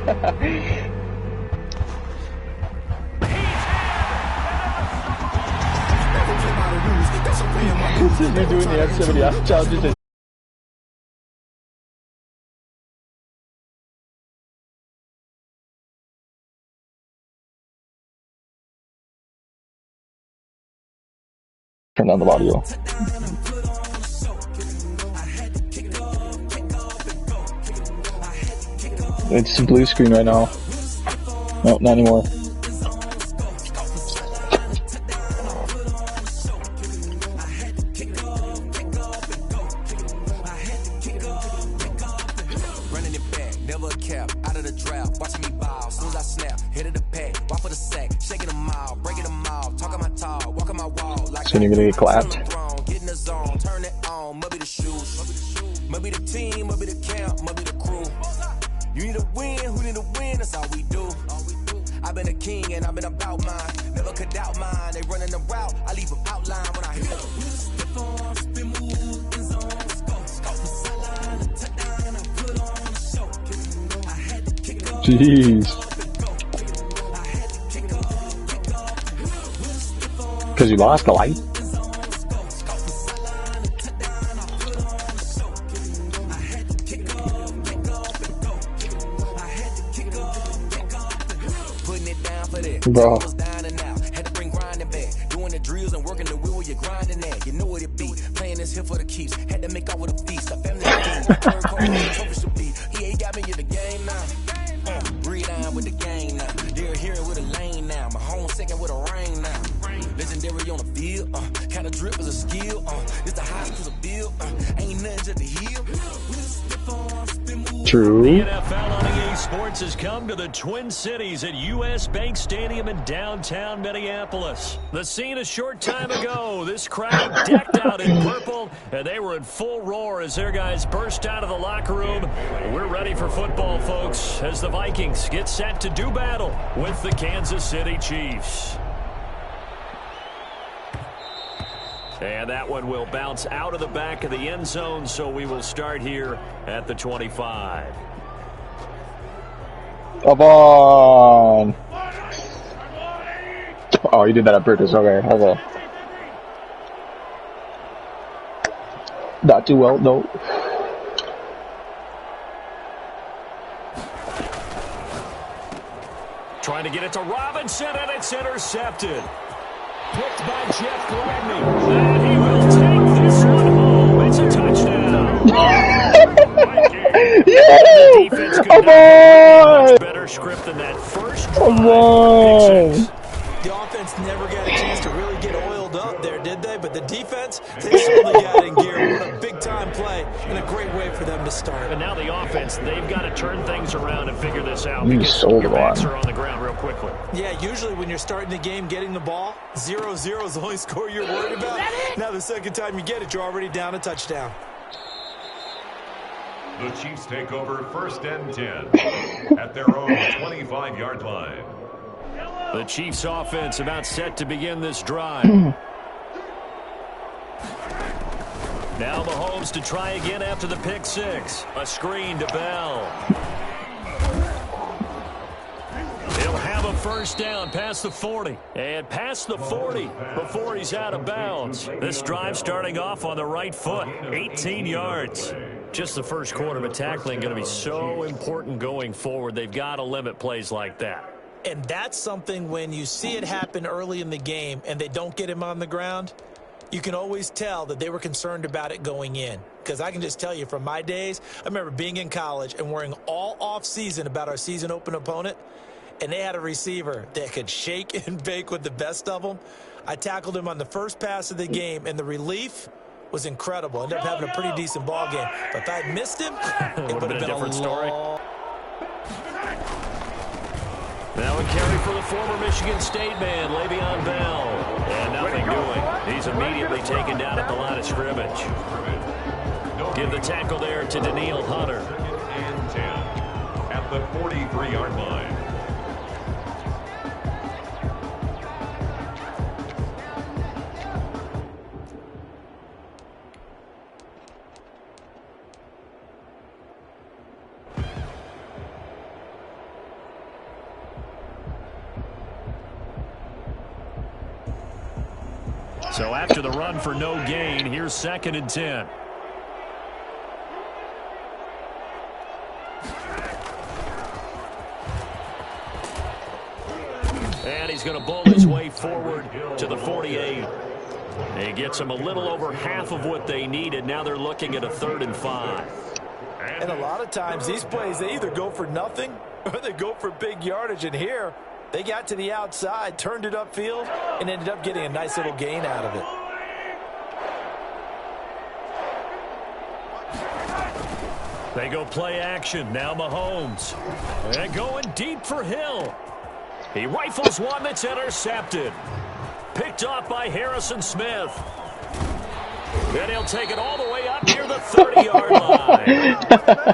You're doing the activity challenges. Turn down the audio. It's blue screen right now. Nope, not anymore. Running it back, never a cap, out of the draft, watching me ball, soon as I snap, hit of the pack, walk for the sack, shaking them out, breaking them out, talking my talk, walking my wall, like so you're gonna get clapped. Get in the zone, turn it on, maybe the shoes, maybe the team, maybe the camp, maybe the crew. You need a win, who need a win, that's all we do. I've been a king and I've been about mine, never could doubt mine, they running the route, I leave them outline when I hit them. Jeez. Because you lost the light? Bro. Had to bring grinding back, doing the drills and working the wheel where you're grinding at. You know what it be, playing this here for the keeps. Had to make out with a feast, a family EA got me in the game now. Breathe on with the game now. They're hearing with a lane now. My home second with a rain now. Legendary on the field, kind of drip is a skill. It's the high school's a bill, ain't nothing just to heal. True. The NFL on EA Sports has come to the Twin Cities at US Bank Stadium in downtown Minneapolis. The scene a short time ago. This crowd decked out in purple, and they were in full roar as their guys burst out of the locker room. We're ready for football, folks, as the Vikings get set to do battle with the Kansas City Chiefs. And that one will bounce out of the back of the end zone, so we will start here at the 25. Come on. Oh, you did that on purpose. Okay, okay. Not too well, no. Trying to get it to Robinson, and it's intercepted. Picked by Jeff Gladney. And he will take this one home. It's a touchdown. Yeah! Come on! Much better script than that first drive. Come on! The offense never got a chance to really get oiled up there, did they? But the defense, they certainly got in gear. What a big-time play and a great way for them to start. And now the offense, they've got to turn things around and figure this out. You because sold your one. backs are on the ground real quickly. Yeah, usually when you're starting the game getting the ball, 0-0 is the only score you're worried about. Now the second time you get it, you're already down a touchdown. The Chiefs take over 1st and 10 at their own 25-yard line. The Chiefs offense about set to begin this drive. Now Mahomes to try again after the pick six. A screen to Bell. He'll have a first down past the 40. And past the 40 before he's out of bounds. This drive starting off on the right foot. 18 yards. Just the first quarter, but tackling going to be so important going forward. They've got to limit plays like that. And that's something when you see it happen early in the game and they don't get him on the ground, you can always tell that they were concerned about it going in. Because I can just tell you from my days, I remember being in college and worrying all off season about our season open opponent, and they had a receiver that could shake and bake with the best of them. I tackled him on the first pass of the game, and the relief was incredible. Ended up having a pretty decent ball game. But if I had missed him, it would have been a different story. Now a carry for the former Michigan State man, Le'Veon Bell. And nothing doing. He's immediately taken down at the line of scrimmage. Give the tackle there to Daniil Hunter. And 10 at the 43-yard line. So after the run for no gain, here's 2nd and 10. And he's going to bowl his way forward to the 48. He gets them a little over half of what they needed. Now they're looking at a 3rd and 5. And a lot of times these plays, they either go for nothing or they go for big yardage. And here, they got to the outside, turned it upfield, and ended up getting a nice little gain out of it. They go play action. Now Mahomes. And going deep for Hill. He rifles one that's intercepted. Picked off by Harrison Smith. Then he'll take it all the way up near the 30-yard line.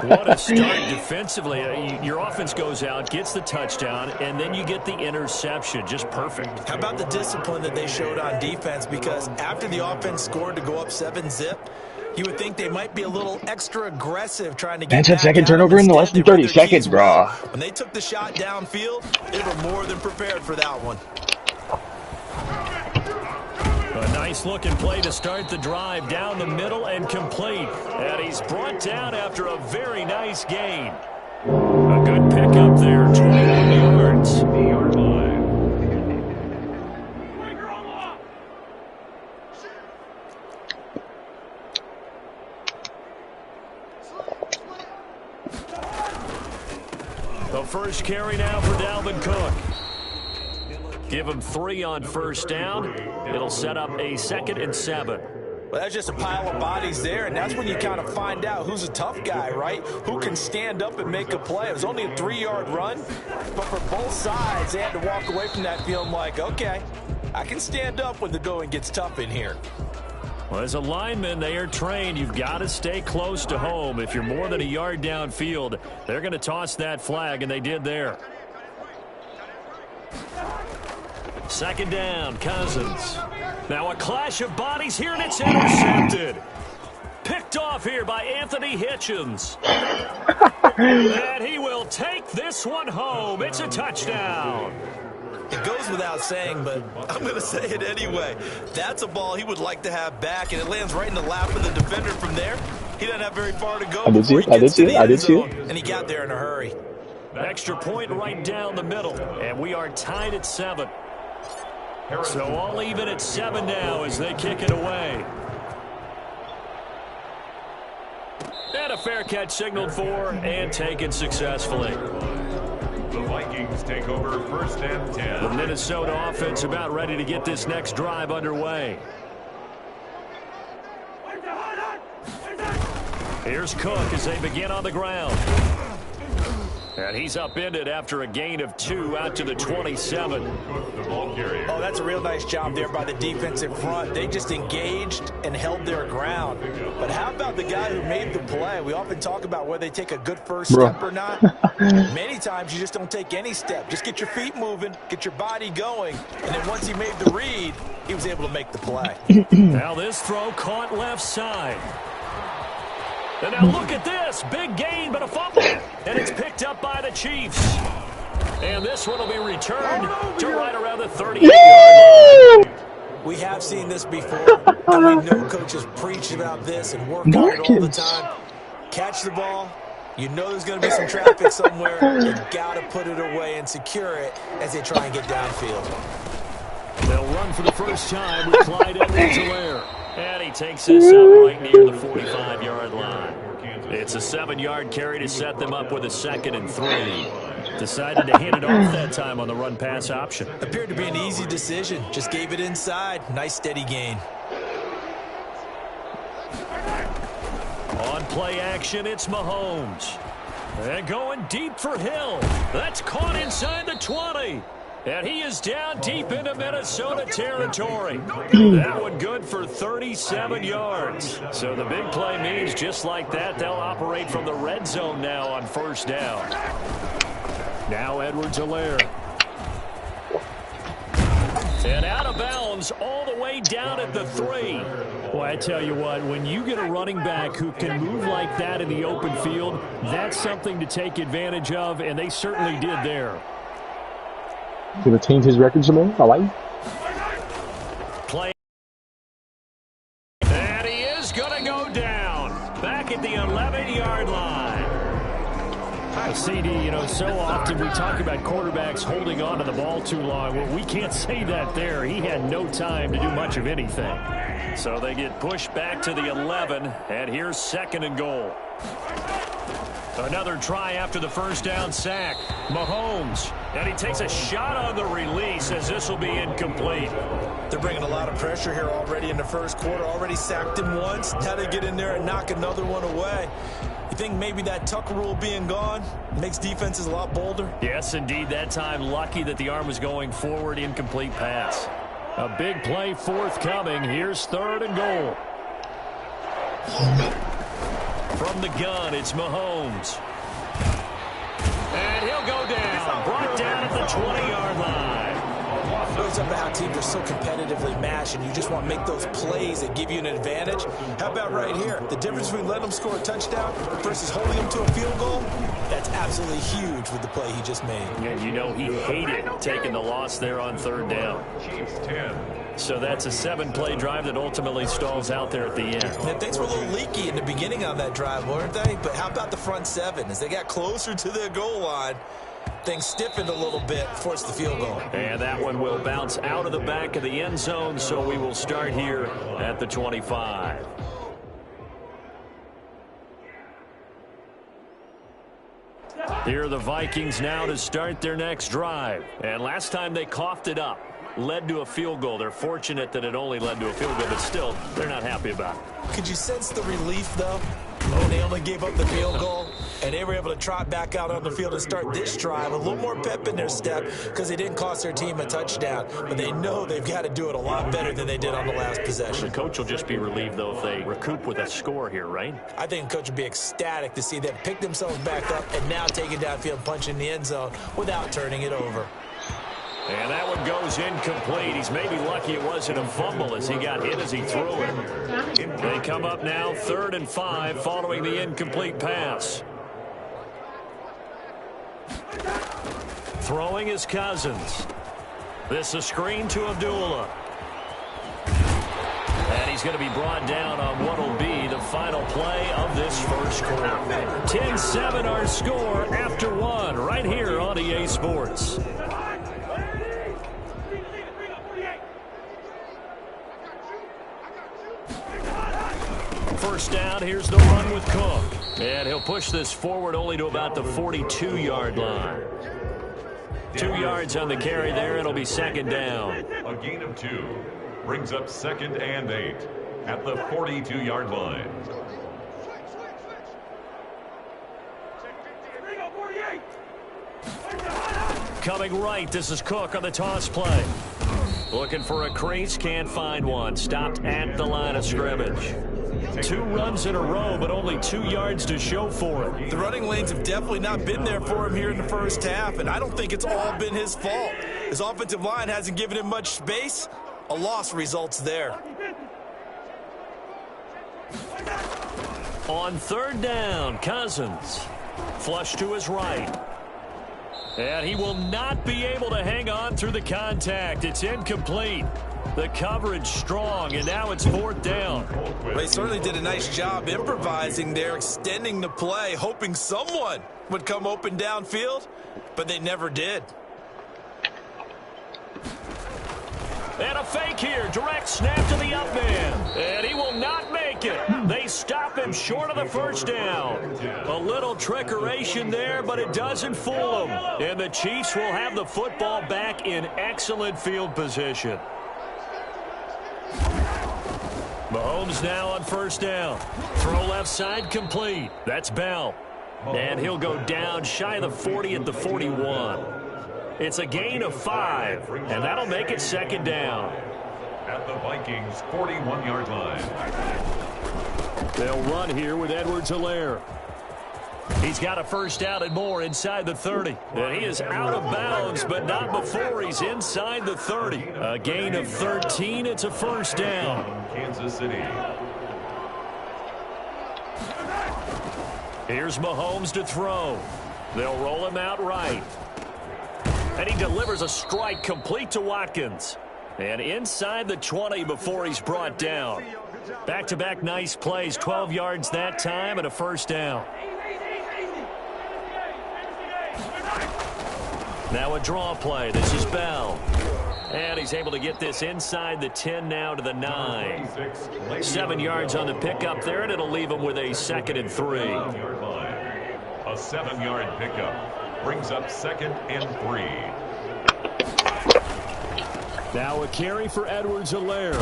What a start defensively. Your offense goes out, gets the touchdown, and then you get the interception. Just perfect. How about the discipline that they showed on defense? Because after the offense scored to go up 7-zip, you would think they might be a little extra aggressive trying to get That's a second turnover in the less than 30 seconds, bro. When they took the shot downfield, they were more than prepared for that one. A nice-looking play to start the drive down the middle and complete. And he's brought down after a very nice gain. A good pickup there, 21 yards. The yard line. The first carry now for Dalvin Cook. Give him 3 on first down. It'll set up a 2nd and 7. Well, that's just a pile of bodies there, and that's when you kind of find out who's a tough guy, right? Who can stand up and make a play. It was only a 3-yard run, but for both sides, they had to walk away from that feeling like, okay, I can stand up when the going gets tough in here. Well, as a lineman, they are trained. You've got to stay close to home. If you're more than a yard downfield, they're going to toss that flag, and they did there. 2nd down, Cousins. Now a clash of bodies here, and it's intercepted. Picked off here by Anthony Hitchens. And he will take this one home. It's a touchdown. It goes without saying, but I'm going to say it anyway. That's a ball he would like to have back, and it lands right in the lap of the defender from there. He doesn't have very far to go. I did see it. And he got there in a hurry. Extra point right down the middle, and we are tied at 7. So all even at 7 now as they kick it away. And a fair catch signaled for and taken successfully. The Vikings take over 1st and 10. The Minnesota offense about ready to get this next drive underway. Here's Cook as they begin on the ground. And he's upended after a gain of 2 out to the 27. Oh, that's a real nice job there by the defensive front. They just engaged and held their ground. But how about the guy who made the play? We often talk about whether they take a good first step or not. Many times you just don't take any step. Just get your feet moving, get your body going. And then once he made the read, he was able to make the play. Now this throw caught left side. And now look at this. Big gain, but a fumble. And it's picked up by the Chiefs. And this one will be returned to right around the 30-yard line. We have seen this before. And we know coaches preach about this and work on it all the time. Catch the ball. You know there's going to be some traffic somewhere. You got to put it away and secure it as they try and get downfield. They'll run for the first time with Clyde Edwards-Helaire. And he takes this up right near the 45-yard line. It's a 7-yard carry to set them up with a 2nd and 3. Decided to hand it off that time on the run-pass option. Appeared to be an easy decision. Just gave it inside. Nice steady gain. On play action, it's Mahomes. And going deep for Hill. That's caught inside the 20. And he is down deep into Minnesota territory. That one good for 37 yards. So the big play means just like that, they'll operate from the red zone now on first down. Now Edwards-Helaire. And out of bounds all the way down at the 3. Well, I tell you what, when you get a running back who can move like that in the open field, that's something to take advantage of, and they certainly did there. Gonna change his record some more. I like. Play at the 11-yard line. CD, you know, so often we talk about quarterbacks holding on to the ball too long. Well, we can't say that there. He had no time to do much of anything. So they get pushed back to the 11, and here's 2nd and goal. Another try after the first down sack. Mahomes, and he takes a shot on the release as this will be incomplete. They're bringing a lot of pressure here already in the first quarter. Already sacked him once. Now they get in there and knock another one away. You think maybe that Tucker rule being gone makes defenses a lot bolder? Yes, indeed. That time, lucky that the arm was going forward. Incomplete pass. A big play forthcoming. Here's 3rd and goal. From the gun, it's Mahomes. And he'll go down. Brought down at the 20-yard line. Goes up how teams are so competitively matched, and you just want to make those plays that give you an advantage. How about right here? The difference between letting them score a touchdown versus holding them to a field goal, that's absolutely huge with the play he just made. And you know he hated taking the loss there on 3rd down. Chiefs 10. So that's a 7-play drive that ultimately stalls out there at the end. And things were a little leaky in the beginning on that drive, weren't they? But how about the front 7? As they got closer to their goal line, things stiffened a little bit, forced the field goal. And that one will bounce out of the back of the end zone, so we will start here at the 25. Here are the Vikings now to start their next drive. And last time they coughed it up, led to a field goal. They're fortunate that it only led to a field goal, but still, they're not happy about it. Could you sense the relief, though? Oh, they only gave up the field goal, and they were able to trot back out on the field and start this drive. A little more pep in their step because they didn't cost their team a touchdown. But they know they've got to do it a lot better than they did on the last possession. The coach will just be relieved, though, if they recoup with a score here, right? I think the coach would be ecstatic to see them pick themselves back up and now take it downfield, punch in the end zone without turning it over. And that one goes incomplete. He's maybe lucky it wasn't a fumble as he got hit as he threw it. They come up now 3rd and 5 following the incomplete pass. Throwing is Cousins. This a screen to Abdullah. And he's going to be brought down on what will be the final play of this first quarter. 10-7 our score after 1 right here on EA Sports. First down, here's the run with Cook. And he'll push this forward only to about the 42-yard line. 2 yards on the carry there. It'll be 2nd down. A gain of 2 brings up 2nd and 8 at the 42-yard line. Coming right, this is Cook on the toss play. Looking for a crease, can't find one. Stopped at the line of scrimmage. 2 runs in a row, but only 2 yards to show for it. The running lanes have definitely not been there for him here in the first half, and I don't think it's all been his fault. His offensive line hasn't given him much space. A loss results there. On 3rd down, Cousins. Flush to his right. And he will not be able to hang on through the contact. It's incomplete. The coverage strong, and now it's 4th down. They certainly did a nice job improvising there, extending the play, hoping someone would come open downfield, but they never did. And a fake here. Direct snap to the up man. And he will not make it. They stop him short of the first down. A little trickeration there, but it doesn't fool them. And the Chiefs will have the football back in excellent field position. Mahomes now on 1st down. Throw left side complete. That's Bell. And he'll go down shy of the 40 at the 41. It's a gain of 5, and that'll make it 2nd down. At the Vikings' 41-yard line. They'll run here with Edwards-Helaire. He's got a first down and more inside the 30. And he is out of bounds, but not before he's inside the 30. A gain of 13. It's a first down. Kansas City. Here's Mahomes to throw. They'll roll him out right. And he delivers a strike complete to Watkins. And inside the 20 before he's brought down. Back-to-back nice plays, 12 yards that time and a first down. Now a draw play. This is Bell. And he's able to get this inside the 10 now to the 9. 7 yards on the pickup there, and it'll leave him with a 2nd and 3. A 7-yard pickup brings up 2nd and 3. Now a carry for Edwards-Helaire.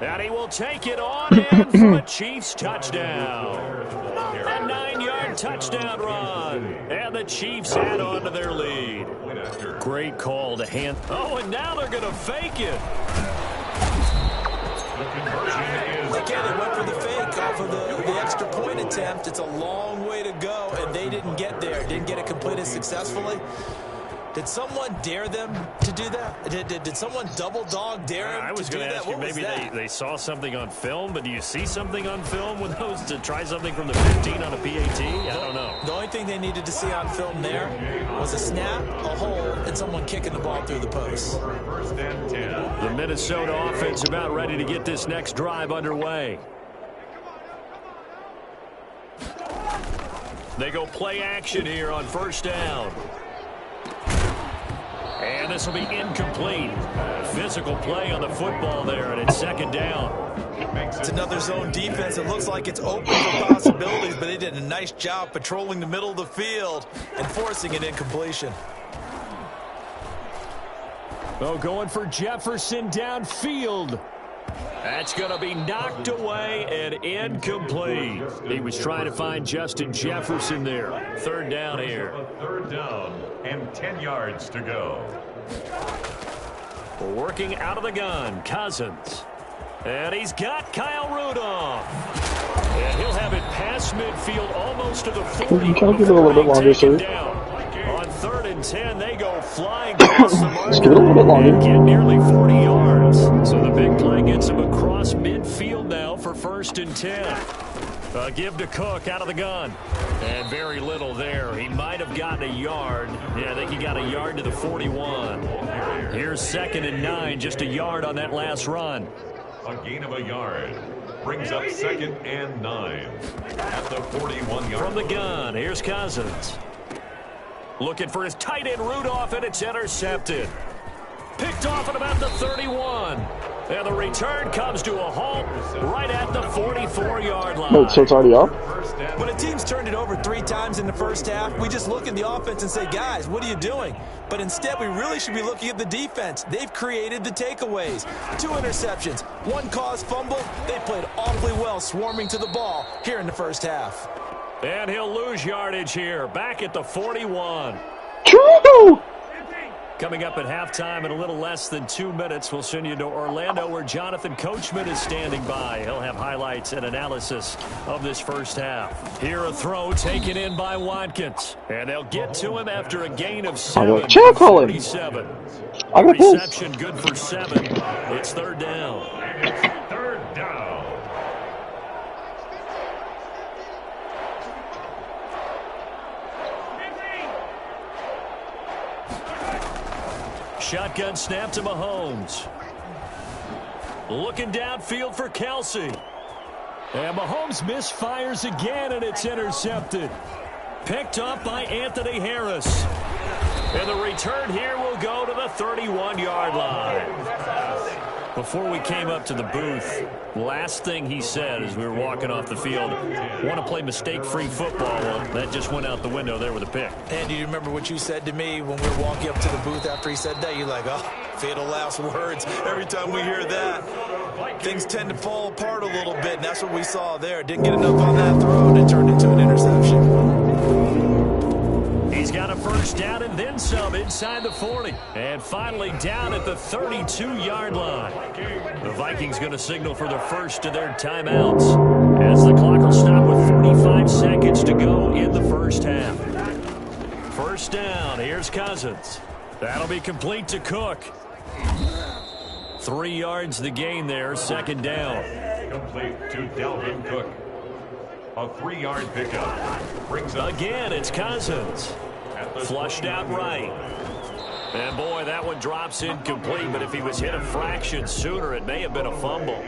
And he will take it on in for a Chiefs touchdown. A 9-yard touchdown run. And the Chiefs add on to their lead. Great call to hand. Oh, and now they're going to fake it. Again, they went for the fake off of the extra point attempt. It's a long way to go, and they didn't get there. Didn't get it completed successfully. Did someone dare them to do that? Did someone double dog dare them I was going to ask you, maybe they saw something on film, but do you see something on film with those to try something from the 15 on a PAT? I don't know. The only thing they needed to see on film there was a snap, a hole, and someone kicking the ball through the post. First and 10. The Minnesota offense about ready to get this next drive underway. They go play action here on first down. And this will be incomplete. Physical play on the football there, and it's 2nd down. It's another zone defense. It looks like it's open for possibilities, but they did a nice job patrolling the middle of the field and forcing an incompletion. Oh, going for Jefferson downfield. That's going to be knocked away and incomplete. He was trying to find Justin Jefferson there. 3rd down here. A 3rd down and 10 yards to go. Working out of the gun, Cousins. And he's got Kyle Rudolph. And he'll have it past midfield almost to the 40. You can keep it a little bit longer, sir. On 3rd and 10, they go flying across the marker. Just give it a little bit longer. And get nearly 40 yards. So the big play gets him across midfield now for 1st and 10. Give to Cook out of the gun. And very little there. He might have gotten a yard. Yeah, I think he got a yard to the 41. Here's 2nd and 9, just a yard on that last run. A gain of a yard brings up 2nd and 9 at the 41-yard. From the gun, here's Cousins. Looking for his tight end Rudolph, and it's intercepted. Picked off at about the 31. And the return comes to a halt right at the 44-yard line. Wait, so it's already up? When a team's turned it over 3 times in the first half, we just look at the offense and say, guys, what are you doing? But instead, we really should be looking at the defense. They've created the takeaways. 2 interceptions, 1 caused fumble. They played awfully well swarming to the ball here in the first half. And he'll lose yardage here, back at the 41. True! Coming up at halftime in a little less than 2 minutes, we'll send you to Orlando where Jonathan Coachman is standing by. He'll have highlights and analysis of this first half. Here a throw taken in by Watkins. And they'll get to him after a gain of 7. Chill, Colin. 47. I got this. Reception good for 7. It's 3rd down. And it's 3rd down. Shotgun snap to Mahomes. Looking downfield for Kelsey. And Mahomes misfires again, and it's intercepted. Picked up by Anthony Harris. And the return here will go to the 31-yard line. Before we came up to the booth, last thing he said as we were walking off the field, want to play mistake-free football. Well, that just went out the window there with a pick. And do you remember what you said to me when we were walking up to the booth after he said that? You're like, oh, fatal last words. Every time we hear that, things tend to fall apart a little bit, and that's what we saw there. Didn't get enough on that throw, and it turned into an interception. He's got a first down and then some inside the 40. And finally down at the 32-yard line. The Vikings going to signal for the first of their timeouts as the clock will stop with 45 seconds to go in the first half. First down, here's Cousins. That'll be complete to Cook. 3 yards the gain there, 2nd down. Complete to Dalvin Cook. A 3-yard pickup brings up. Again, it's Cousins. Flushed out right. And boy, that one drops incomplete, but if he was hit a fraction sooner, it may have been a fumble.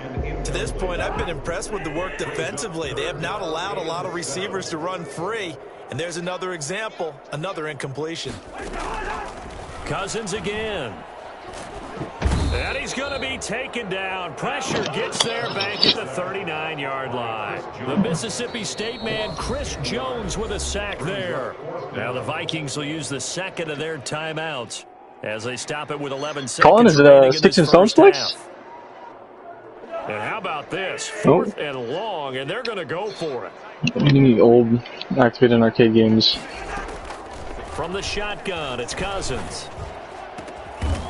To this point, I've been impressed with the work defensively. They have not allowed a lot of receivers to run free. And there's another example, another incompletion. Cousins again. And he's going to be taken down. Pressure gets there back at the 39-yard line. The Mississippi State man, Chris Jones, with a sack there. Now the Vikings will use the second of their timeouts as they stop it with 11 seconds. Colin, is it Sticks and Stones place? And how about this? 4th and long, and they're going to go for it. You need old activated arcade games. From the shotgun, it's Cousins.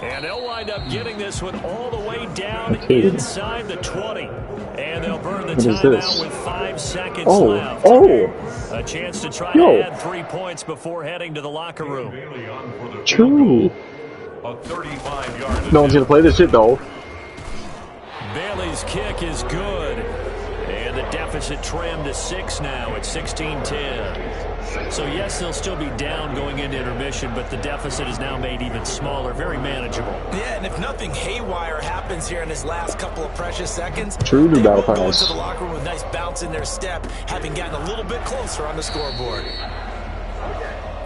And they'll wind up getting this one all the way down inside the 20. And they'll burn the timeout with 5 seconds left. A chance to try to add 3 points before heading to the locker room. True. No one's going to play this shit, though. Bailey's kick is good. And the deficit trimmed to 6 now at 16-10. So, yes, they'll still be down going into intermission, but the deficit is now made even smaller, very manageable. Yeah, and if nothing haywire happens here in his last couple of precious seconds, True to they will battle go pass. into the locker room with a nice bounce in their step, having gotten a little bit closer on the scoreboard.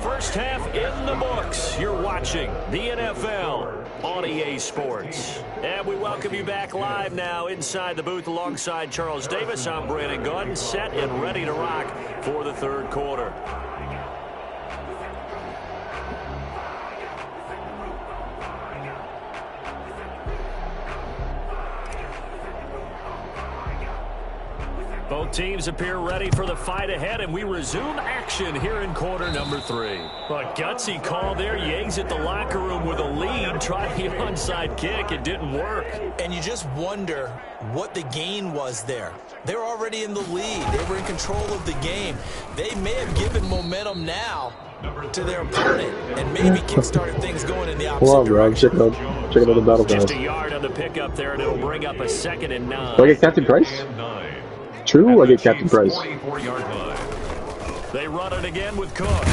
First half in the books. You're watching the NFL on EA Sports. And we welcome you back live now inside the booth alongside Charles Davis. I'm Brandon Gordon, set and ready to rock for the third quarter. Both teams appear ready for the fight ahead, and we resume action here in quarter number 3. A gutsy call there. You exit the locker room with a lead. Try the onside kick. It didn't work. And you just wonder what the gain was there. They're already in the lead. They were in control of the game. They may have given momentum now to their opponent and maybe kickstarted things going in the opposite direction. Check out the battle pass. Just a yard on the pickup there, and it'll bring up a 2nd and 9. Do I get Captain Price? True, I get Captain Price. They run it again with Cook.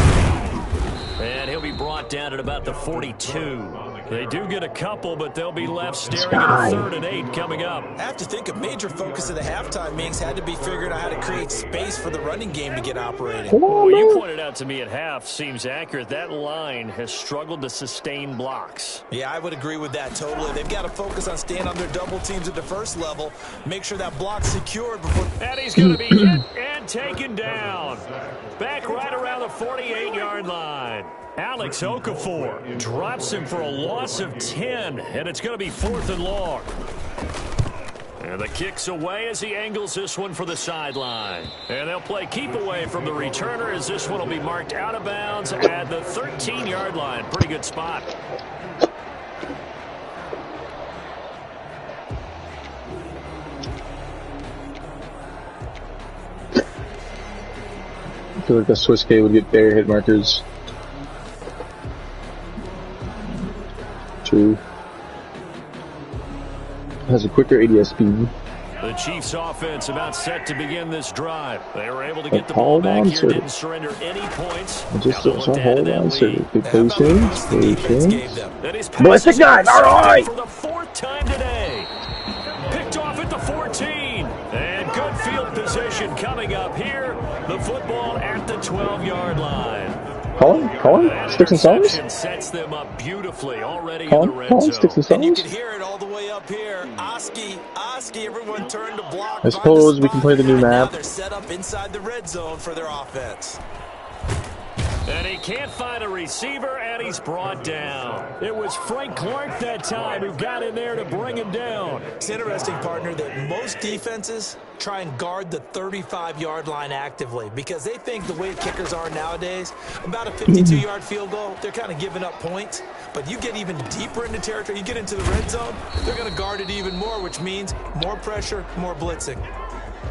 And he'll be brought down at about the 42. They do get a couple, but they'll be left staring at a 3rd and 8 coming up. I have to think a major focus of the halftime meetings had to be figuring out how to create space for the running game to get operating. Well, you pointed out to me at half seems accurate. That line has struggled to sustain blocks. Yeah, I would agree with that totally. They've got to focus on staying on their double teams at the first level. Make sure that block's secured before... And he's going to be hit and taken down. Back right around the 48-yard line. Alex Okafor drops him for a loss of 10, and it's going to be 4th and long. And the kick's away as he angles this one for the sideline. And they'll play keep away from the returner as this one will be marked out of bounds at the 13-yard line. Pretty good spot. I feel like the Swiss K would get their hit markers. True. Has a quicker ADS speed. The Chiefs offense about set to begin this drive. They were able to get the ball back here, didn't surrender any points. Just hold on, sir. Be patient. Ballistic knife, all right! For the 4th time today. Picked off at the 14. And good field position coming up here. The football at the 12-yard line. Colin? Sticks and Stones? Sets them up beautifully already in the red zone. Sticks and Stones? And you can hear it all the way up here. Oski, everyone turned to block. I suppose we can play the new map. Now they're set up inside the red zone for their offense. And he can't find a receiver, and he's brought down. It was Frank Clark that time who got in there to bring him down. It's interesting, partner, that most defenses try and guard the 35-yard line actively because they think the way kickers are nowadays, about a 52-yard field goal, they're kind of giving up points. But you get even deeper into territory, you get into the red zone, they're going to guard it even more, which means more pressure, more blitzing.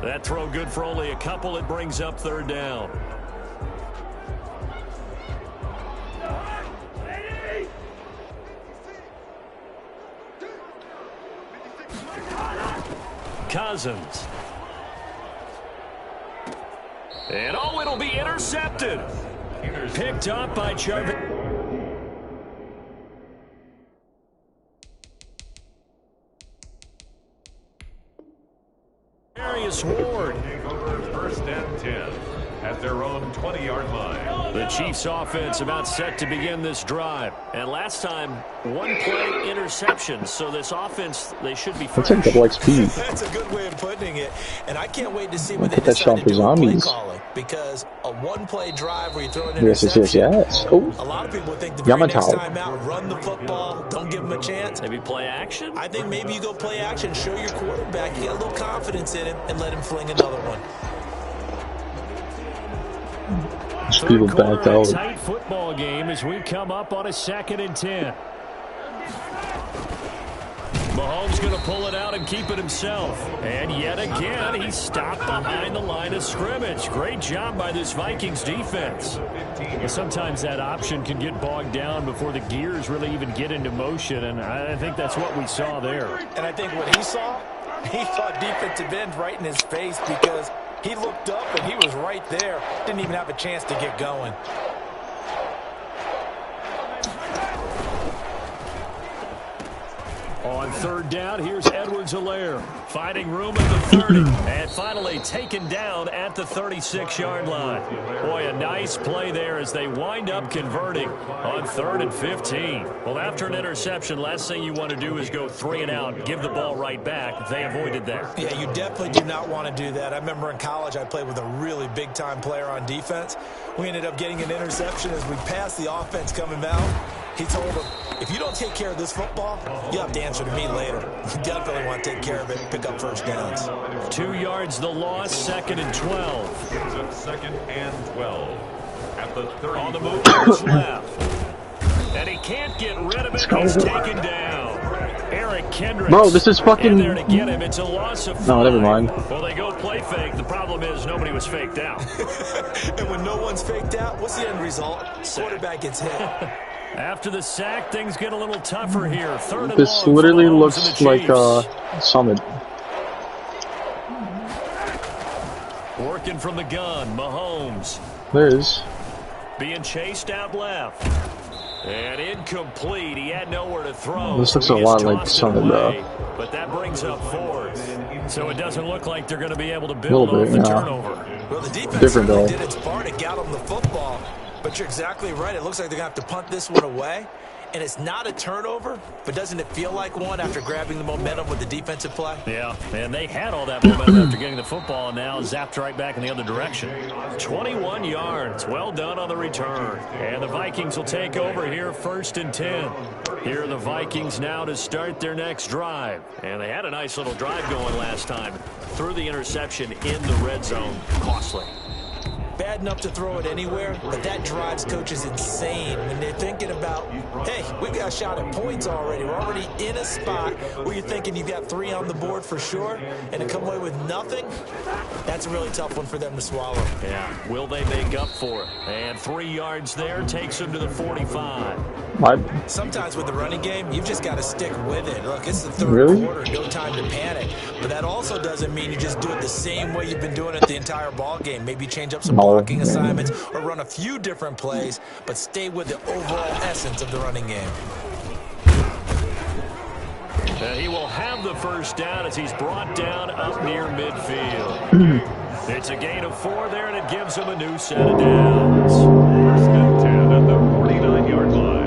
That throw good for only a couple. It brings up 3rd down. Cousins. And it'll be intercepted. Picked up by Jarvis. Dennis Ward. Take over first and 10 at their own 20-yard line. The Chiefs offense about set to begin this drive. And last time, one play interception. So this offense, they should be fresh. That's like double XP. That's a good way of putting it. And I can't wait to see what they Put that decide to shot do for with play zombies. calling. Because a one-play drive where you throw an Yes, interception, yes. Oh, a lot of people think the very next Yamato. time out, run the football, don't give them a chance. Maybe play action? I think maybe you go play action, show your quarterback, you got a little confidence in him, and let him fling another one. People Third quarter, backed a out. tight football game as we come up on a 2nd and 10. Mahomes going to pull it out and keep it himself. And yet again, he's stopped behind the line of scrimmage. Great job by this Vikings defense. Well, sometimes that option can get bogged down before the gears really even get into motion, and I think that's what we saw there. And I think what he saw defensive end right in his face because he looked up and he was right there. Didn't even have a chance to get going. On 3rd down, here's Edwards-Helaire finding room at the 30 and finally taken down at the 36-yard line. Boy, a nice play there as they wind up converting on 3rd and 15. Well, after an interception, last thing you want to do is go 3 and out, give the ball right back. They avoided that. Yeah, you definitely do not want to do that. I remember in college I played with a really big-time player on defense. We ended up getting an interception as we passed the offense coming out. He told him, if you don't take care of this football, you have to answer to me later. You definitely want to take care of it and pick up first downs. 2 yards the loss, 2nd and 12. It's a 2nd and 12 at the 30. On the move to his left. And he can't get rid of it. He's taken down. Eric Kendricks. Bro, this is fucking... In there to get him. It's a loss of 5. No, never mind. Well, they go play fake. The problem is nobody was faked out. And when no one's faked out, what's the end result? Quarterback gets hit. After the sack, things get a little tougher here. 3rd and This long literally for Mahomes looks and the like Chiefs. Summit. Working from the gun, Mahomes. There it is. Being chased out left. And incomplete. He had nowhere to throw. This looks He a just lot like tossed it Summit, away. bro. But that brings up 4th. So it doesn't look like they're going to be able to build Little off bit, the yeah. turnover. Well, the defense Different, certainly though. did its part to get them the football. But you're exactly right. It looks like they're going to have to punt this one away. And it's not a turnover, but doesn't it feel like one after grabbing the momentum with the defensive play? Yeah, and they had all that momentum after getting the football, and now zapped right back in the other direction. 21 yards. Well done on the return. And the Vikings will take over here 1st and 10. Here are the Vikings now to start their next drive. And they had a nice little drive going last time. Threw the interception in the red zone. Costly. Bad enough to throw it anywhere, but that drives coaches insane when they're thinking about, hey, we've got a shot at points already. We're already in a spot where you're thinking you've got 3 on the board for sure, and to come away with nothing, that's a really tough one for them to swallow. Yeah, will they make up for it? And 3 yards there takes them to the 45. What? Sometimes with the running game, you've just got to stick with it. Look, it's the 3rd quarter, no time to panic. But that also doesn't mean you just do it the same way you've been doing it the entire ball game. Maybe change up some blocking assignments or run a few different plays, but stay with the overall essence of the running game. He will have the first down as he's brought down up near midfield. It's a gain of 4 there, and it gives him a new set of downs. 1st and 10 at the 49-yard line.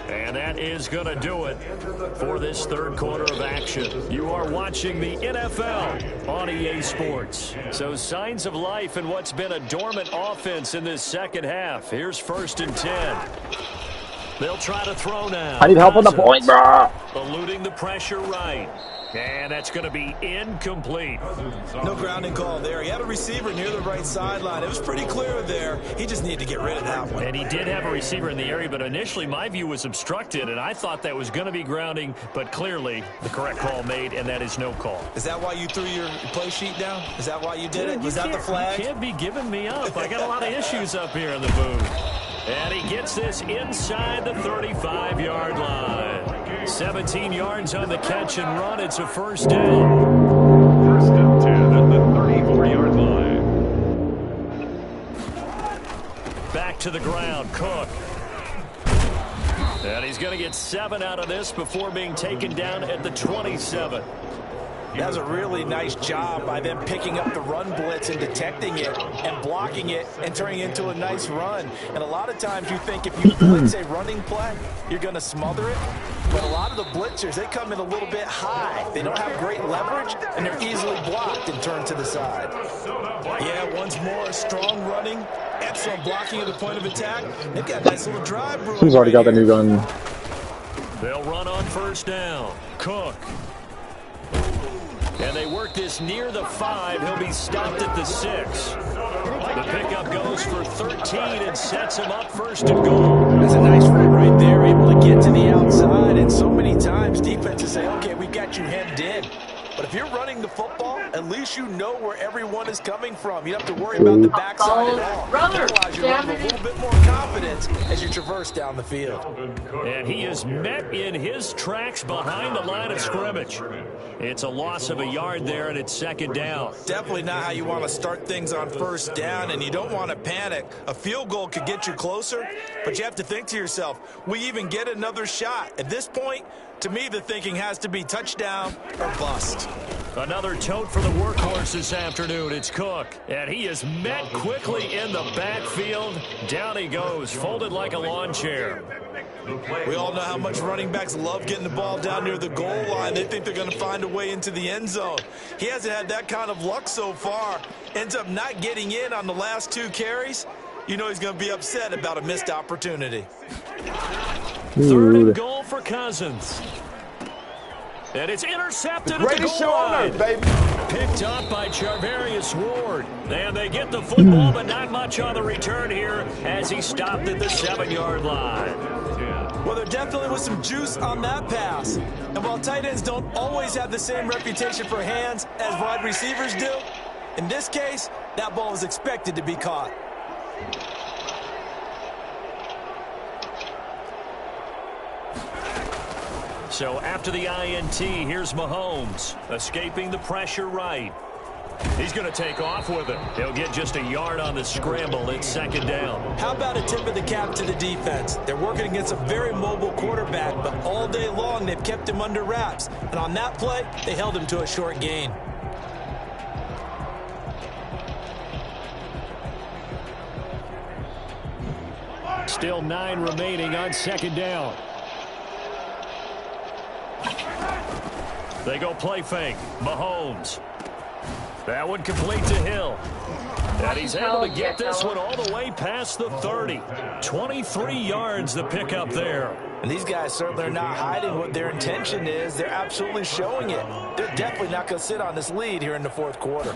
And that is going to do it for this 3rd quarter of action. You are watching the NFL on EA Sports. So signs of life in what's been a dormant offense in this 2nd half. Here's 1st and 10. They'll try to throw now. I need help on the point, bro. Eluding the pressure right. And that's going to be incomplete. No grounding call there. He had a receiver near the right sideline. It was pretty clear there. He just needed to get rid of that one. And he did have a receiver in the area, but initially my view was obstructed, and I thought that was going to be grounding, but clearly the correct call made, and that is no call. Is that why you threw your play sheet down? Is that why you did it? Was that the flag? You can't be giving me up. I got a lot of issues up here in the booth. And he gets this inside the 35-yard line. 17 yards on the catch and run. It's a first down. 1st and 10 at the 34-yard line. Back to the ground. Cook. And he's going to get 7 out of this before being taken down at the 27. That was a really nice job by them picking up the run blitz and detecting it and blocking it and turning it into a nice run. And a lot of times you think if you blitz a running play, you're going to smother it. But a lot of the blitzers, they come in a little bit high. They don't have great leverage, and they're easily blocked and turned to the side. Yeah, once more, strong running, excellent blocking at the point of attack. They've got a nice little drive. Who's already got the new gun? They'll run on first down. Cook. And they work this near the 5. He'll be stopped at the 6. The pickup goes for 13 and sets him up first and goal. That's a nice run right there, able to get to the outside. And so many times defenses say, okay, we've got you hemmed in. But if you're running the football, at least you know where everyone is coming from. You don't have to worry about the backside at all. Otherwise, you have a little bit more confidence as you traverse down the field. And he is met in his tracks behind the line of scrimmage. It's a loss of a yard there, and it's second down. Definitely not how you want to start things on first down, and you don't want to panic. A field goal could get you closer, but you have to think to yourself, we even get another shot. At this point, to me, the thinking has to be touchdown or bust. Another tote for the workhorse this afternoon. It's Cook, and he is met quickly in the backfield. Down he goes, folded like a lawn chair. We all know how much running backs love getting the ball down near the goal line. They think they're going to find a way into the end zone. He hasn't had that kind of luck so far. Ends up not getting in on the last 2 carries. You know he's going to be upset about a missed opportunity. Third and goal for Cousins. And it's intercepted at the goal line. Baby. Picked up by Charvarius Ward. And they get the football, but not much on the return here as he stopped at the 7-yard line. Well, there definitely was some juice on that pass. And while tight ends don't always have the same reputation for hands as wide receivers do, in this case, that ball was expected to be caught. So after the INT, here's Mahomes, escaping the pressure right. He's going to take off with it. He'll get just a yard on the scramble. It's second down. How about a tip of the cap to the defense? They're working against a very mobile quarterback, but all day long they've kept him under wraps. And on that play, they held him to a short gain. Still 9 remaining on second down. They go play fake. Mahomes. That one complete to Hill. And he's able to get this one all the way past the 30. 23 yards the pickup there. And these guys certainly are not hiding what their intention is. They're absolutely showing it. They're definitely not going to sit on this lead here in the fourth quarter.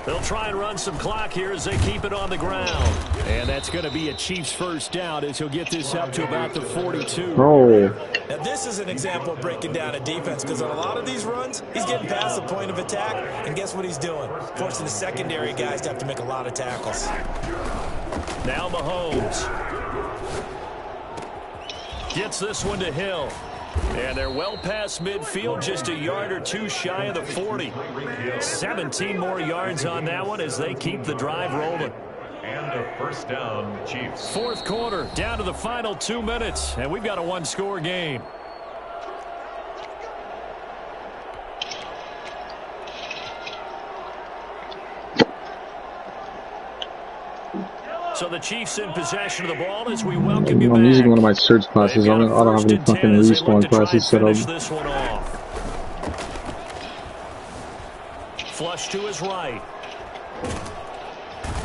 They'll try and run some clock here as they keep it on the ground. And that's going to be a Chiefs first down as he'll get this up to about the 42. Oh. Now, this is an example of breaking down a defense because on a lot of these runs, he's getting past the point of attack, and guess what he's doing? Forcing the secondary guys to have to make a lot of tackles. Now Mahomes. Gets this one to Hill. And they're well past midfield, just a yard or 2 shy of the 40. 17 more yards on that one as they keep the drive rolling. And a first down, Chiefs. Fourth quarter, down to the final 2 minutes, and we've got a 1-score game. So the Chiefs in possession of the ball as we welcome you back. I'm using one of my search classes. I don't have any fucking respawn classes set up. This one off. Flush to his right.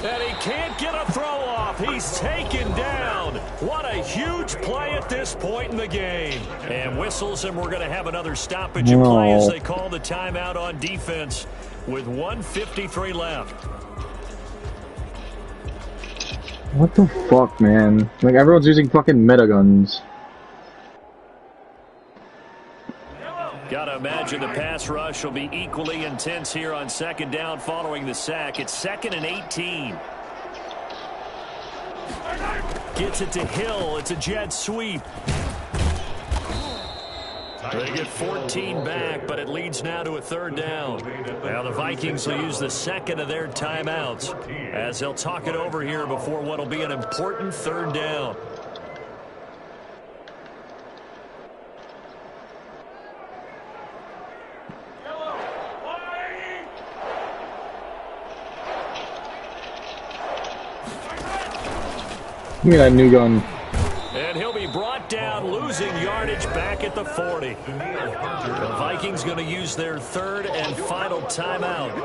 And he can't get a throw off. He's taken down. What a huge play at this point in the game. And whistles, and we're going to have another stoppage in play as they call the timeout on defense with 1:53 left. What the fuck, man? Like, everyone's using fucking meta guns. Gotta imagine the pass rush will be equally intense here on second down following the sack. It's 2nd and 18. Gets it to Hill. It's a jet sweep. They get 14 back, but it leads now to a third down. Now the Vikings will use the second of their timeouts as they'll talk it over here before what will be an important third down. Give me that new gun. And he'll be brought down, losing yardage back at the 40. The Vikings going to use their third and final timeout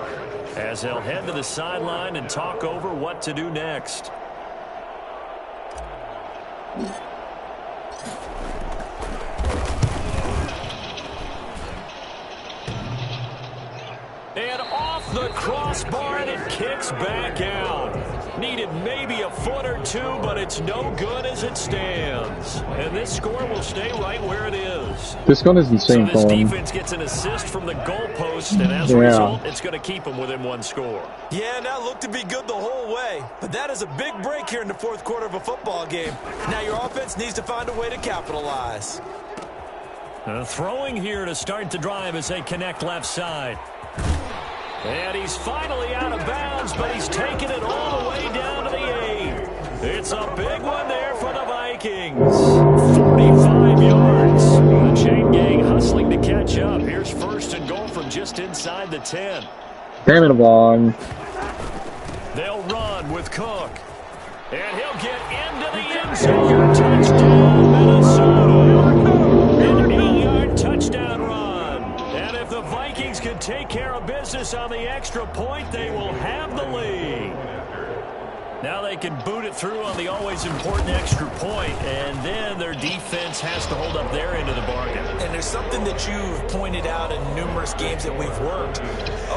as they'll head to the sideline and talk over what to do next. And off the crossbar, and it kicks back out. Needed maybe a foot or two, but it's no good as it stands. And this score will stay right where it is. This gun is insane so this for him. defense gets an assist from the goalpost, and as a result, it's going to keep them within one score. Yeah, and that looked to be good the whole way. But that is a big break here in the fourth quarter of a football game. Now your offense needs to find a way to capitalize. Throwing here to start the drive as they connect left side. And he's finally out of bounds, but he's taking it all the way down to the 8. It's a big one there for the Vikings. 45 yards. The chain gang hustling to catch up. Here's first and goal from just inside the 10. Damn it, Vaughn. They'll run with Cook. And he'll get into the end zone. Touchdown, Minnesota. An 8-yard touchdown run. And if the Vikings can take care of business on the extra point, they will have the lead. Now they can boot it through on the always important extra point, and then their defense has to hold up their end of the bargain. And there's something that you've pointed out in numerous games that we've worked.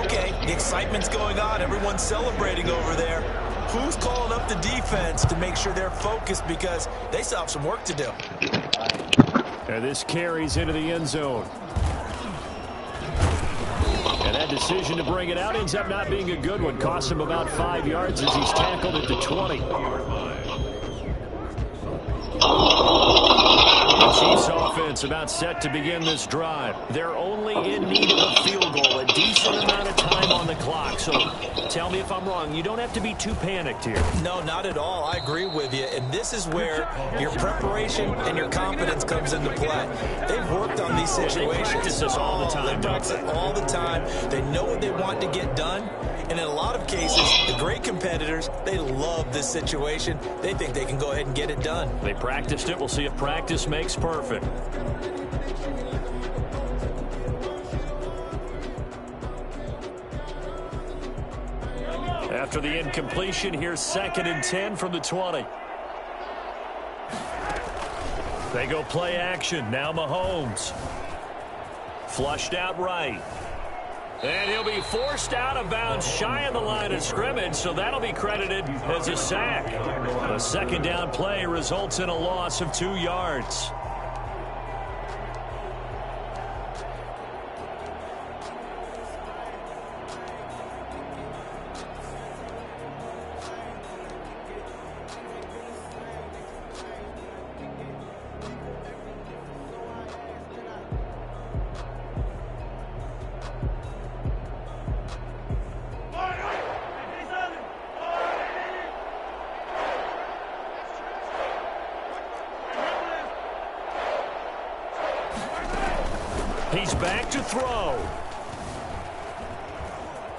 Okay, the excitement's going on. Everyone's celebrating over there. Who's calling up the defense to make sure they're focused, because they still have some work to do. And this carries into the end zone. And that decision to bring it out ends up not being a good one. Costs him about 5 yards as he's tackled at the 20. The Chiefs offense about set to begin this drive. They're only in need of a field goal, a decent amount of time on the clock. So tell me if I'm wrong. You don't have to be too panicked here. No, not at all. I agree with you. And this is where your preparation and your confidence comes into play. They've worked on these situations. They practice this all the time. They practice it all the time. They know what they want to get done. And in a lot of cases, the great competitors, they love this situation. They think they can go ahead and get it done. They practiced it. We'll see if practice makes perfect. After the incompletion, here's 2nd and 10 from the 20. They go play action. Now Mahomes. Flushed out right. And he'll be forced out of bounds shy of the line of scrimmage, so that'll be credited as a sack. A second down play results in a loss of 2 yards. He's back to throw.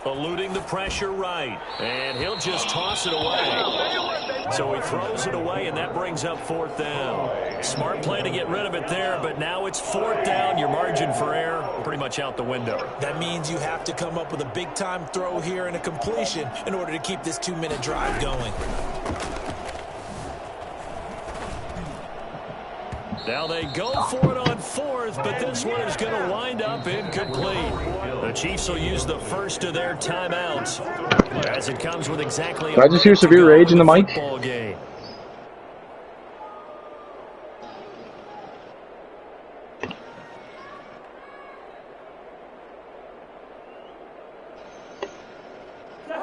Eluding the pressure right. And he'll just toss it away. So he throws it away, and that brings up 4th down. Smart play to get rid of it there, but now it's 4th down. Your margin for error pretty much out the window. That means you have to come up with a big-time throw here and a completion in order to keep this 2-minute drive going. Now they go for it on 4th, but this one is going to wind up incomplete. The Chiefs will use the first of their timeouts as it comes with exactly. Did I just hear severe rage in the mic? Game.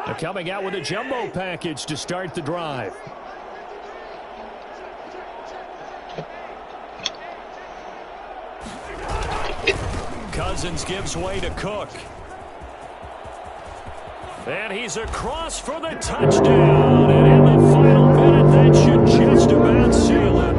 They're coming out with a jumbo package to start the drive. Cousins gives way to Cook. And he's across for the touchdown. And in the final minute, that should just about seal it.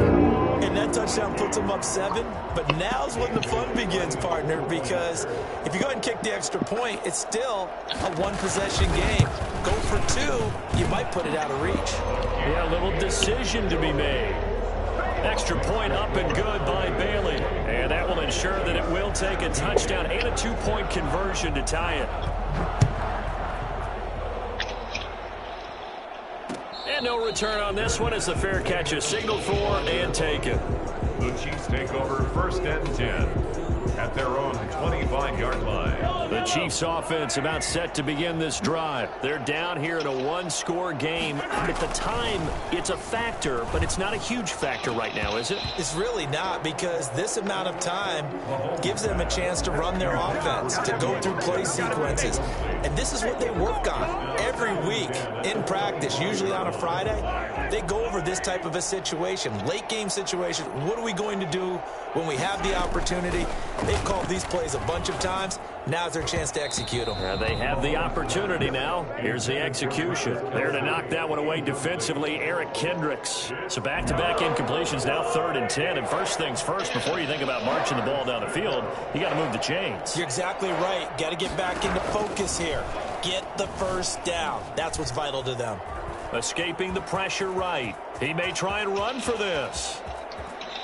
And that touchdown puts them up 7. But now's when the fun begins, partner, because if you go ahead and kick the extra point, it's still a one-possession game. Go for two, you might put it out of reach. Yeah, a little decision to be made. Extra point up and good by Bailey. And that will ensure that it will take a touchdown and a 2-point conversion to tie it. And no return on this one as the fair catch is signaled for and taken. The Chiefs take over 1st and 10 at their own 25-yard line. The Chiefs offense about set to begin this drive. They're down here in a one-score game. At the time, it's a factor, but it's not a huge factor right now, is it? It's really not, because this amount of time gives them a chance to run their offense, to go through play sequences. And this is what they work on every week in practice, usually on a Friday. They go over this type of a situation, late game situation. What are we going to do when we have the opportunity? They've called these plays a bunch of times. Now's their chance to execute them. They have the opportunity now. Here's the execution. There to knock that one away defensively, Eric Kendricks. So back-to-back incompletions, now 3rd and 10. And first things first, before you think about marching the ball down the field, you got to move the chains. You're exactly right. Got to get back into focus here. Get the first down. That's what's vital to them. Escaping the pressure right. He may try and run for this.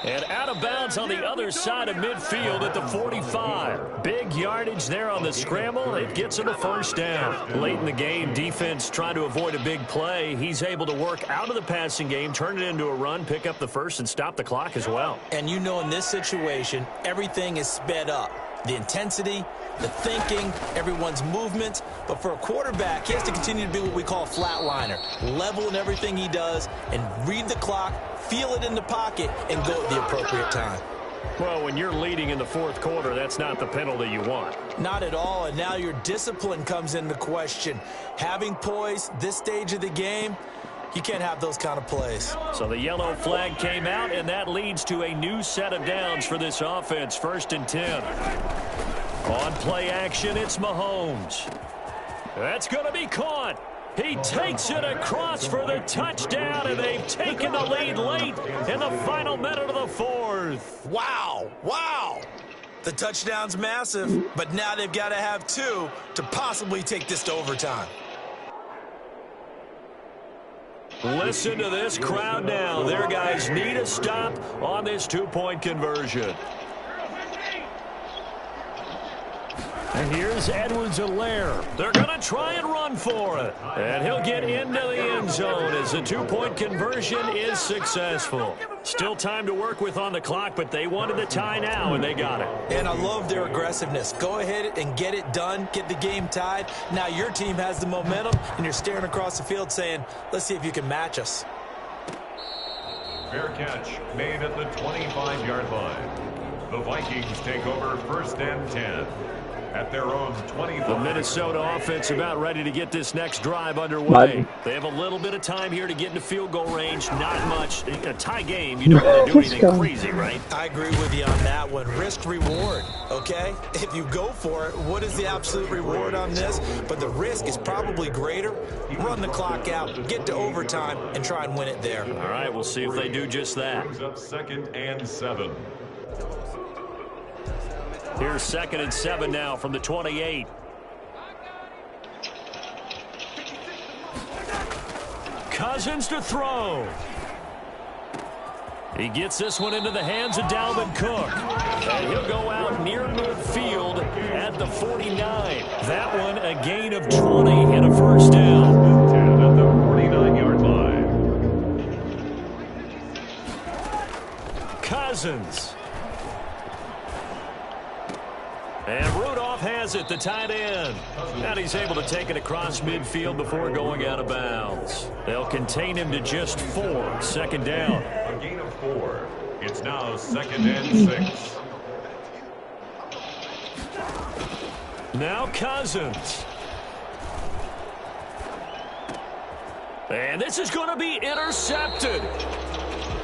And out of bounds on the other side of midfield at the 45. Big yardage there on the scramble. It gets him a first down. Late in the game, defense trying to avoid a big play. He's able to work out of the passing game, turn it into a run, pick up the first, and stop the clock as well. And you know, in this situation, everything is sped up. The intensity, the thinking, everyone's movement. But for a quarterback, he has to continue to be what we call a flatliner. Level in everything he does and read the clock, feel it in the pocket, and go at the appropriate time. Well, when you're leading in the 4th quarter, that's not the penalty you want. Not at all, and now your discipline comes into question. Having poise this stage of the game, you can't have those kind of plays. So the yellow flag came out, and that leads to a new set of downs for this offense, 1st and 10. On play action, it's Mahomes. That's going to be caught. He takes it across for the touchdown, and they've taken the lead late in the final minute of the 4th. Wow, wow. The touchdown's massive, but now they've got to have 2 to possibly take this to overtime. Listen to this crowd now. Their guys need a stop on this 2-point conversion. And here's Edwards-Helaire. They're going to try and run for it. And he'll get into the end zone as the 2-point conversion is successful. Still time to work with on the clock, but they wanted the tie now, and they got it. And I love their aggressiveness. Go ahead and get it done. Get the game tied. Now your team has the momentum, and you're staring across the field saying, let's see if you can match us. Fair catch made at the 25-yard line. The Vikings take over 1st and 10. At their own 25. The Minnesota offense about ready to get this next drive underway. They have a little bit of time here to get into field goal range. Not much. In a tie game, you don't want to do anything crazy, right? I agree with you on that one. Risk reward, okay? If you go for it, what is the absolute reward on this? But the risk is probably greater. Run the clock out, get to overtime, and try and win it there. All right, we'll see if they do just that. Brings up 2nd and 7. Here's 2nd and 7 now from the 28. Cousins to throw. He gets this one into the hands of Dalvin Cook. And he'll go out near midfield at the 49. That one a gain of 20 and a first down. 10 at the 49-yard line. Cousins. And Rudolph has it, the tight end. And he's able to take it across midfield before going out of bounds. They'll contain him to just 4. 2nd down. A gain of 4. It's now 2nd and 6. Now Cousins. And this is going to be intercepted.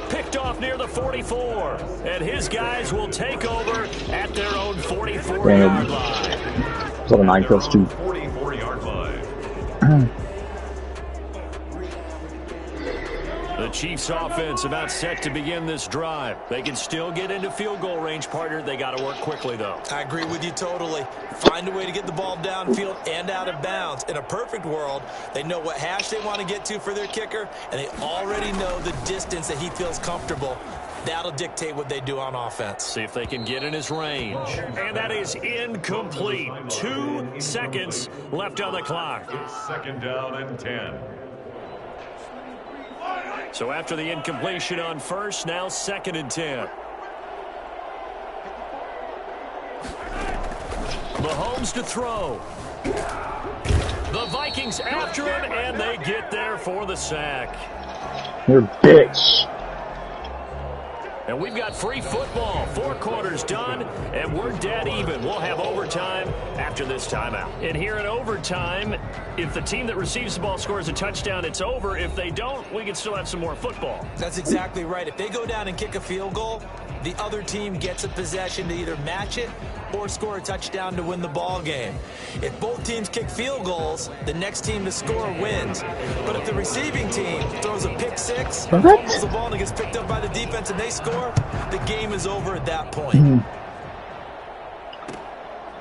Picked off near the 44. And his guys will take over at their own 44-yard line. It's like a 9+2. 44-yard line. The Chiefs offense about set to begin this drive. They can still get into field goal range, partner. They got to work quickly, though. I agree with you totally. Find a way to get the ball downfield and out of bounds. In a perfect world, they know what hash they want to get to for their kicker, and they already know the distance that he feels comfortable. That'll dictate what they do on offense. See if they can get in his range. And that is incomplete. 2 seconds left on the clock. It's 2nd down and 10. So after the incompletion on first, now 2nd and 10. Mahomes to throw. The Vikings after him, and they get there for the sack. You're a bitch. And we've got free football. 4 quarters done, and we're dead even. We'll have overtime after this timeout. And here in overtime, if the team that receives the ball scores a touchdown, it's over. If they don't, we can still have some more football. That's exactly right. If they go down and kick a field goal, the other team gets a possession to either match it or score a touchdown to win the ball game. If both teams kick field goals, the next team to score wins. But if the receiving team throws a pick six, fumbles the ball and it gets picked up by the defense and they score, the game is over at that point.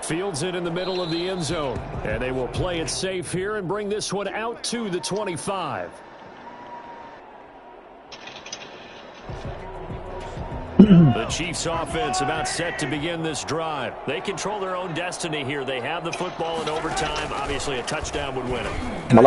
Fields it in the middle of the end zone. And they will play it safe here and bring this one out to the 25. The Chiefs offense about set to begin this drive. They control their own destiny here. They have the football in overtime. Obviously, a touchdown would win it.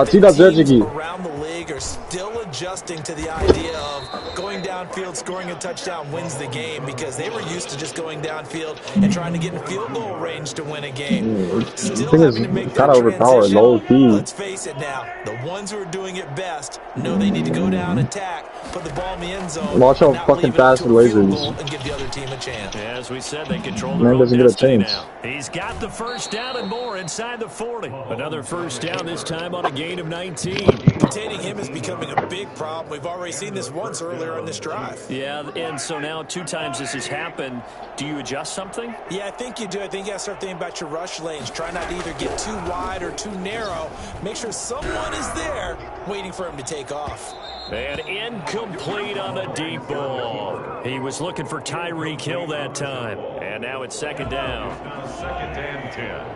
Teams around the league are still adjusting to the idea of going downfield, scoring a touchdown wins the game, because they were used to just going downfield and trying to get in field goal range to win a game. Still having to make that transition. Let's face it now, the ones who are doing it best know they need to go down, attack, put the ball in the end zone. Watch how fucking fast the lasers. And give the other team a chance. Yeah, as we said, they control their own destiny now. He's got the first down and more inside the 40. Another first down, this time on a gain of 19. Containing him is becoming a big problem. We've already seen this once earlier in this drive. Yeah, and so now 2 times this has happened. Do you adjust something? Yeah, I think you do. I think you got to start thinking about your rush lanes. Try not to either get too wide or too narrow. Make sure someone is there waiting for him to take off. And incomplete on the deep ball. He was looking for Tyreek Hill that time. And now it's 2nd down. 2nd and 10.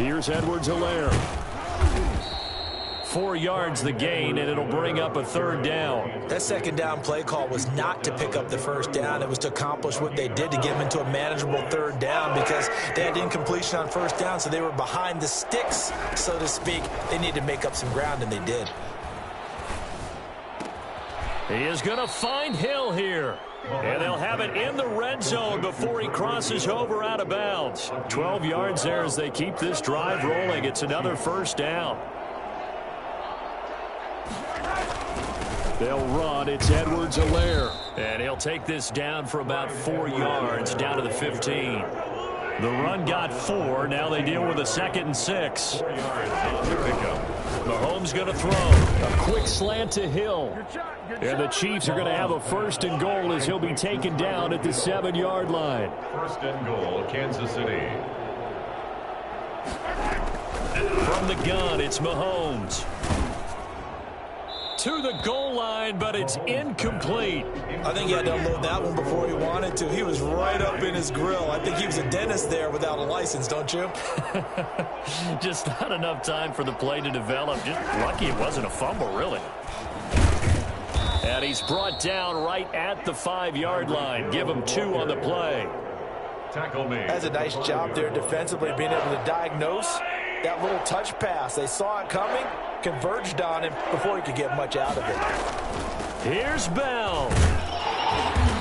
Here's Edwards-Helaire. 4 yards the gain, and it'll bring up a 3rd down. That 2nd down play call was not to pick up the 1st down. It was to accomplish what they did to get them into a manageable 3rd down, because they had incompletion on 1st down, so they were behind the sticks, so to speak. They needed to make up some ground, and they did. He is going to find Hill here. And they'll have it in the red zone before he crosses over out of bounds. 12 yards there as they keep this drive rolling. It's another 1st down. They'll run. It's Edwards-Helaire. And he'll take this down for about 4 yards, down to the 15. The run got 4. Now they deal with a 2nd and 6. 4 yards on the pickup. Mahomes going to throw. A quick slant to Hill. And the Chiefs are going to have a 1st and goal as he'll be taken down at the 7-yard line. 1st and goal, Kansas City. From the gun, it's Mahomes. To the goal line, but it's incomplete. I think he had to unload that one before he wanted to. He was right up in his grill. I think he was a dentist there without a license, don't you? Just not enough time for the play to develop. Just lucky it wasn't a fumble, really. And he's brought down right at the 5-yard line. Give him 2 on the play. Tackle made. That's a nice job there defensively, being able to diagnose that little touch pass. They saw it coming, converged on him before he could get much out of it. Here's Bell.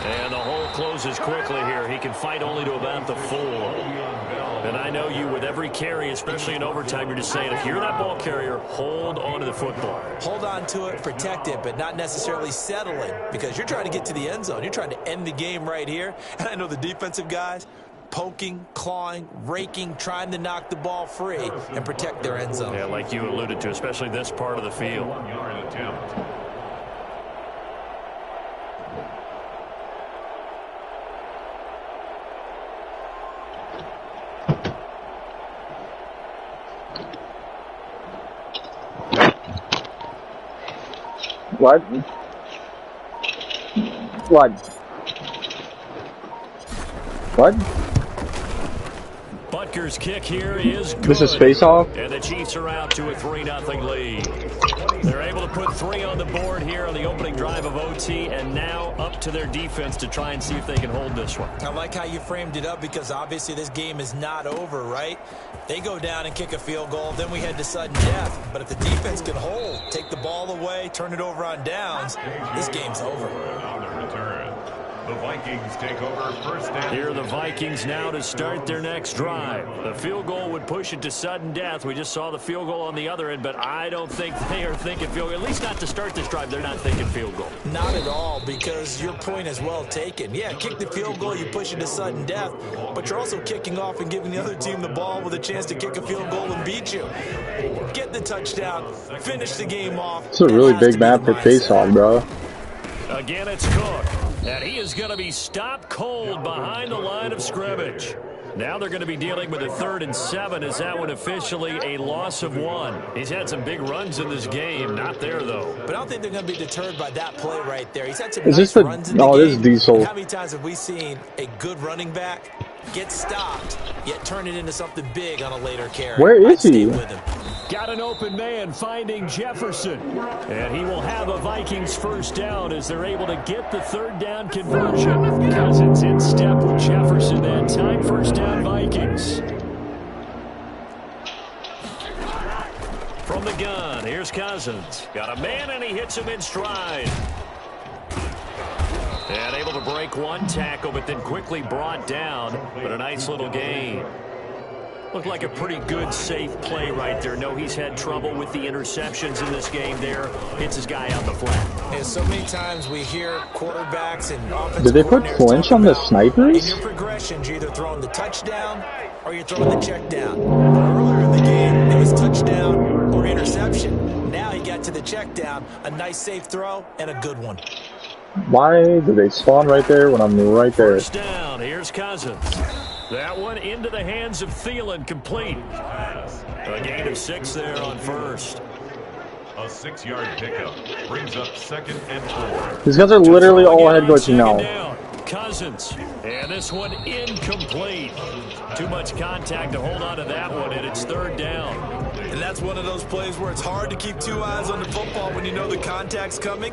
And the hole closes quickly here. He can fight only to about the 4. And I know you, with every carry, especially in overtime, you're just saying, if you're that ball carrier, hold on to the football. Hold on to it, protect it, but not necessarily settling, because you're trying to get to the end zone. You're trying to end the game right here. And I know the defensive guys, poking, clawing, raking, trying to knock the ball free and protect their end zone. Yeah, like you alluded to, especially this part of the field. 1-yard attempt. What? What? What? Butker's kick here is good. This is face-off? And the Chiefs are out to a 3-0 lead. They're able to put 3 on the board here on the opening drive of OT, and now up to their defense to try and see if they can hold this one. I like how you framed it up because obviously this game is not over, right? They go down and kick a field goal, then we head to sudden death. But if the defense can hold, take the ball away, turn it over on downs, this game's over. On the return, the Vikings take over first down. Here are the Vikings now to start their next drive. The field goal would push it to sudden death. We just saw the field goal on the other end, but I don't think they are thinking field goal. At least not to start this drive, they're not thinking field goal. Not at all, because your point is well taken. Yeah, kick the field goal, you push it to sudden death, but you're also kicking off and giving the other team the ball with a chance to kick a field goal and beat you. Get the touchdown, finish the game off. It's a really big map for face-off, bro. Again, it's Cook, and he is going to be stopped cold behind the line of scrimmage. Now they're going to be dealing with a 3rd and 7. Is that one officially a loss of 1? He's had some big runs in this game. Not there, though. But I don't think they're going to be deterred by that play right there. He's had some Is nice this the... runs in the Oh, game. this is Diesel. How many times have we seen a good running back get stopped, yet turn it into something big on a later carry? Where is I'd stay he? with him. Got an open man finding Jefferson. And he will have a Vikings first down as they're able to get the 3rd down conversion. Cousins in step with Jefferson that time. First down Vikings. From the gun, here's Cousins. Got a man and he hits him in stride. And able to break one tackle, but then quickly brought down. But a nice little gain. Looked like a pretty good, safe play right there. No, he's had trouble with the interceptions in this game there. Hits his guy on the flat. And so many times we hear quarterbacks and offensive Did they put coordinators flinch talk on the about snipers? in your progressions, you're either throwing the touchdown or you're throwing the check down. But earlier in the game, it was touchdown or interception. Now he got to the check down, a nice safe throw, and a good one. Why do they spawn right there when I'm right there? First down, here's Cousins. That one into the hands of Thielen, complete. A gain of 6 there on first. A 6-yard pickup brings up 2nd and 4. These guys are literally all head coaching now. Down. Cousins, and this one incomplete. Too much contact to hold on to that one, and it's 3rd down. And that's one of those plays where it's hard to keep 2 eyes on the football when you know the contact's coming,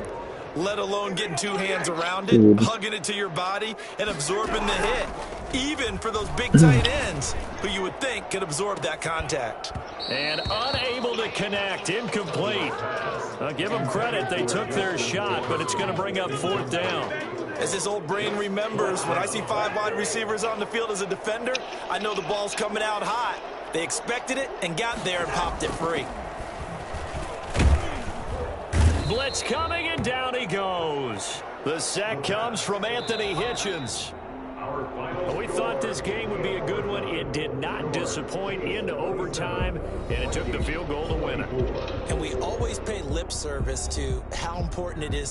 let alone getting 2 hands around it, hugging it to your body, and absorbing the hit. Even for those big tight ends who you would think could absorb that contact. And unable to connect, incomplete. Give them credit, they took their shot, but it's going to bring up 4th down. As this old brain remembers, when I see 5 wide receivers on the field as a defender, I know the ball's coming out hot. They expected it and got there and popped it free. Blitz coming, and down he goes. The sack comes from Anthony Hitchens. We thought this game would be a good one. It did not disappoint into overtime, and it took the field goal to win it. And we always pay lip service to how important it is